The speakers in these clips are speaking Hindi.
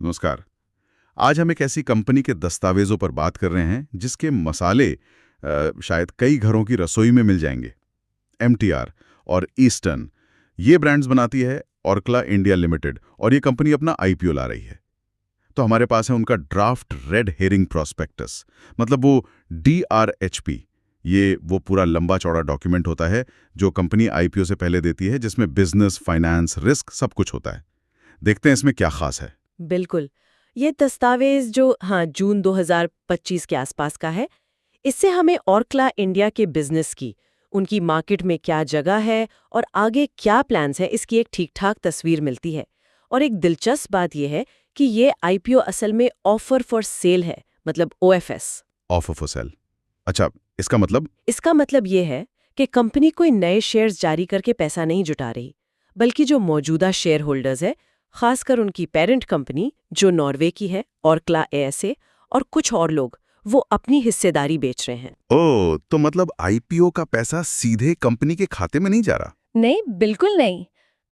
नमस्कार। आज हम एक ऐसी कंपनी के दस्तावेजों पर बात कर रहे हैं जिसके मसाले शायद कई घरों की रसोई में मिल जाएंगे। एमटीआर और ईस्टर्न ये ब्रांड्स बनाती है ऑर्कला इंडिया लिमिटेड, और ये कंपनी अपना आईपीओ ला रही है। तो हमारे पास है उनका ड्राफ्ट रेड हेरिंग प्रोस्पेक्टस, मतलब वो DRHP। ये वो पूरा लंबा चौड़ा डॉक्यूमेंट होता है जो कंपनी आईपीओ से पहले देती है, जिसमें बिजनेस, फाइनेंस, रिस्क सब कुछ होता है। देखते हैं इसमें क्या खास है। बिल्कुल। ये दस्तावेज जो जून 2025 के आसपास का है, इससे हमें ऑर्कला इंडिया के बिजनेस की, उनकी मार्केट में क्या जगह है और आगे क्या प्लान्स है, इसकी एक ठीक-ठाक तस्वीर मिलती है। और एक दिलचस्प बात यह है कि ये आईपीओ असल में ऑफर फॉर सेल है, मतलब OFS। Offer for sale. अच्छा, इसका मतलब? इसका मतलब ये है कि कंपनी कोई नए शेयर्स जारी करके पैसा नहीं जुटा रही, बल्कि जो मौजूदा शेयर होल्डर्स है, खासकर उनकी पेरेंट कंपनी जो नॉर्वे की है, ऑर्कला ASA, और कुछ और लोग, वो अपनी हिस्सेदारी बेच रहे हैं। ओह, तो मतलब आईपीओ का पैसा सीधे कंपनी के खाते में नहीं जा रहा? नहीं, बिल्कुल नहीं।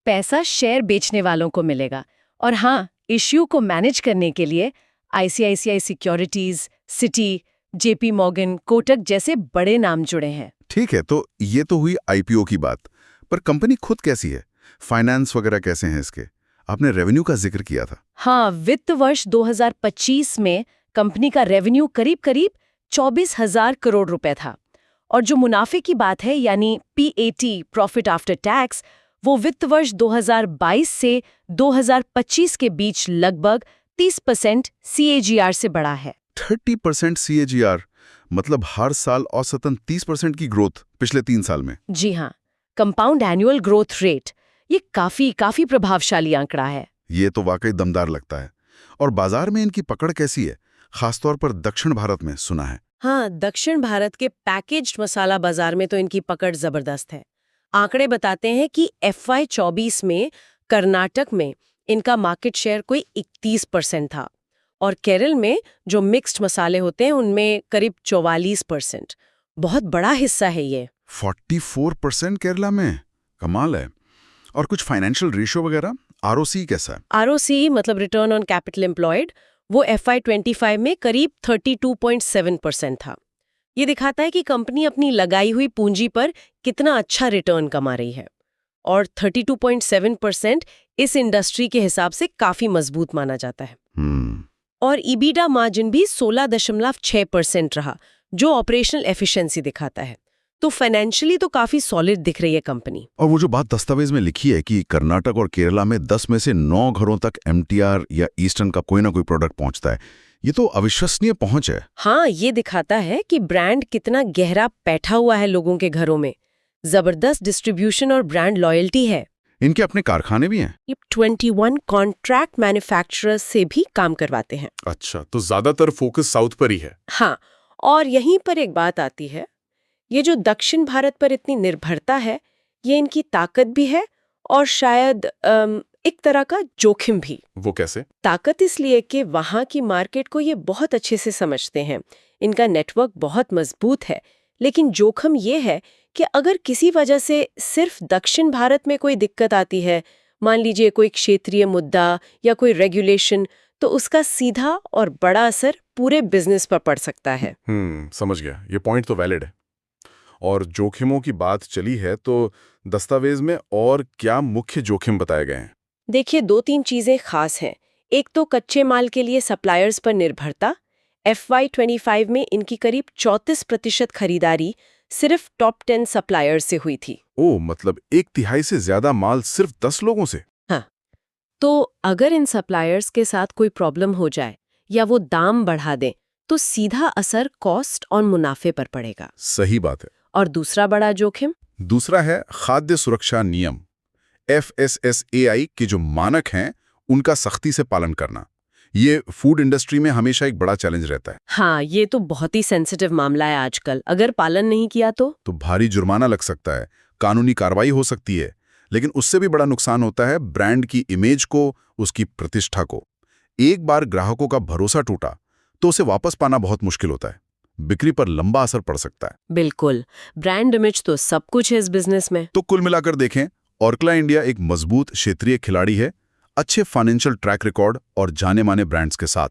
पैसा शेयर बेचने वालों को मिलेगा। और हाँ, इश्यू को मैनेज करने के लिए ICICI securities, city, JP Morgan, Kotak जैसे बड़े नाम जुड़े हैं। ठीक है, तो ये तो हुई आईपीओ की बात, पर कंपनी खुद कैसी है? फाइनेंस वगैरह कैसे हैं इसके? आपने रेवेन्यू का जिक्र किया था। हाँ, वित्त वर्ष 2025 में कंपनी का रेवेन्यू करीब 24,000 करोड़ रुपए था। और जो मुनाफे की बात है, यानी PAT, प्रॉफिट आफ्टर टैक्स, वो वित्त वर्ष 2022 से 2025 के बीच लगभग 30% CAGR से बढ़ा है। 30% CAGR, मतलब हर साल औसतन 30% की ग्रोथ पिछले 3 साल में। जी हाँ, कंपाउंड एनुअल ग्रोथ रेट, ये काफी प्रभावशाली आंकड़ा है। ये तो वाकई दमदार लगता है। और बाजार में इनकी पकड़ कैसी है? खासतौर पर दक्षिण भारत में सुना है। हाँ, दक्षिण भारत के पैकेज्ड मसाला बाजार में तो इनकी पकड़ जबरदस्त है। आंकड़े बताते हैं कि FY 24 में कर्नाटक में इनका मार्केट शेयर कोई 31% था, और केरल में जो मिक्स्ड मसाले होते हैं उनमें करीब 44%। बहुत बड़ा हिस्सा है ये। 44% केरला में, कमाल है। और कुछ फाइनेंशियल रेशियो वगैरह, ROC कैसा है? ROC मतलब रिटर्न ऑन कैपिटल एम्प्लॉयड, वो FY 25 में करीब 32.7% था। ये दिखाता है कि कंपनी अपनी लगाई हुई पूंजी पर कितना अच्छा रिटर्न कमा रही है। और 32.7% इस इंडस्ट्री के हिसाब से काफी मजबूत माना जाता है। और EBITDA मार्जिन भी 16.6% रहा, जो ऑपरेशनल एफिशिएंसी दिखाता है। तो फाइनेंशियली तो काफी सॉलिड दिख रही है कंपनी। और वो जो बात दस्तावेज में लिखी है कि कर्नाटक और केरला में 10 में से 9 घरों तक MTR या ईस्टर्न का कोई ना कोई प्रोडक्ट पहुंचता है, ये तो अविश्वसनीय पहुंच है। हाँ, ये दिखाता है कि ब्रांड कितना गहरा बैठा हुआ है लोगों के घरों में। जबरदस्त डिस्ट्रीब्यूशन और ब्रांड लॉयल्टी है। इनके अपने कारखाने भी हैं? ये 21 कॉन्ट्रैक्ट मैन्युफैक्चरर्स से भी काम करवाते हैं। अच्छा, तो ज्यादातर फोकस साउथ पर ही है। हाँ, और यहीं पर एक बात आती है, ये जो दक्षिण भारत पर इतनी निर्भरता है, ये इनकी ताकत भी है और शायद एक तरह का जोखिम भी। वो कैसे? ताकत इसलिए कि वहाँ की मार्केट को ये बहुत अच्छे से समझते हैं, इनका नेटवर्क बहुत मजबूत है। लेकिन जोखिम ये है कि अगर किसी वजह से सिर्फ दक्षिण भारत में कोई दिक्कत आती है, मान लीजिए कोई क्षेत्रीय मुद्दा या कोई रेगुलेशन, तो उसका सीधा और बड़ा असर पूरे बिजनेस पर पड़ सकता है। समझ गया। ये पॉइंट तो वैलिड है। और जोखिमों की बात चली है, तो दस्तावेज में और क्या मुख्य जोखिम बताए गए हैं? देखिए, 2-3 चीजें खास हैं। एक तो कच्चे माल के लिए सप्लायर्स पर निर्भरता। FY 25 में इनकी करीब 34% खरीदारी सिर्फ टॉप 10 सप्लायर्स से हुई थी। ओह, मतलब 1/3 से ज्यादा माल सिर्फ 10 लोगों से? हाँ, तो अगर इन सप्लायर्स के साथ कोई प्रॉब्लम हो जाए या वो दाम बढ़ा दें, तो सीधा असर कॉस्ट और मुनाफे पर पड़ेगा। सही बात है। और दूसरा बड़ा जोखिम? दूसरा है खाद्य सुरक्षा नियम, FSSAI के जो मानक हैं उनका सख्ती से पालन करना। ये फूड इंडस्ट्री में हमेशा एक बड़ा चैलेंज रहता है। हाँ, ये तो बहुत ही सेंसिटिव मामला है आजकल। अगर पालन नहीं किया तो भारी जुर्माना लग सकता है, कानूनी कार्रवाई हो सकती है। लेकिन उससे भी बड़ा नुकसान होता है ब्रांड की इमेज को, उसकी प्रतिष्ठा को। एक बार ग्राहकों का भरोसा टूटा तो उसे वापस पाना बहुत मुश्किल होता है। बिक्री पर लंबा असर पड़ सकता है। बिल्कुल, ब्रांड इमेज तो सब कुछ है इस बिजनेस में। तो कुल मिलाकर देखें, ऑर्कला इंडिया एक मजबूत क्षेत्रीय खिलाड़ी है, अच्छे फाइनेंशियल ट्रैक रिकॉर्ड और जाने माने ब्रांड्स के साथ।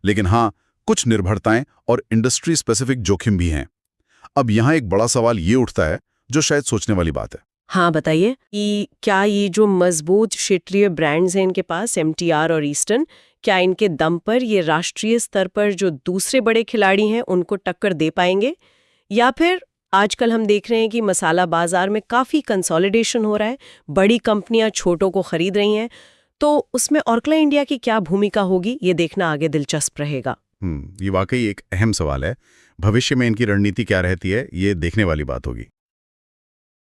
लेकिन हाँ, कुछ निर्भरताएं और इंडस्ट्री स्पेसिफिक जोखिम भी हैं। अब यहाँ एक बड़ा सवाल ये उठता है जो शायद सोचने वाली बात है। हाँ, बताइए कि क्या ये जो मजबूत क्षेत्रीय ब्रांड्स हैं इनके पास, MTR और ईस्टर्न, क्या इनके दम पर ये राष्ट्रीय स्तर पर जो दूसरे बड़े खिलाड़ी हैं उनको टक्कर दे पाएंगे? या फिर आजकल हम देख रहे हैं कि मसाला बाजार में काफ़ी कंसोलिडेशन हो रहा है, बड़ी कंपनियां छोटों को खरीद रही हैं, तो उसमें ऑर्कला इंडिया की क्या भूमिका होगी, ये देखना आगे दिलचस्प रहेगा। ये वाकई एक अहम सवाल है। भविष्य में इनकी रणनीति क्या रहती है, ये देखने वाली बात होगी।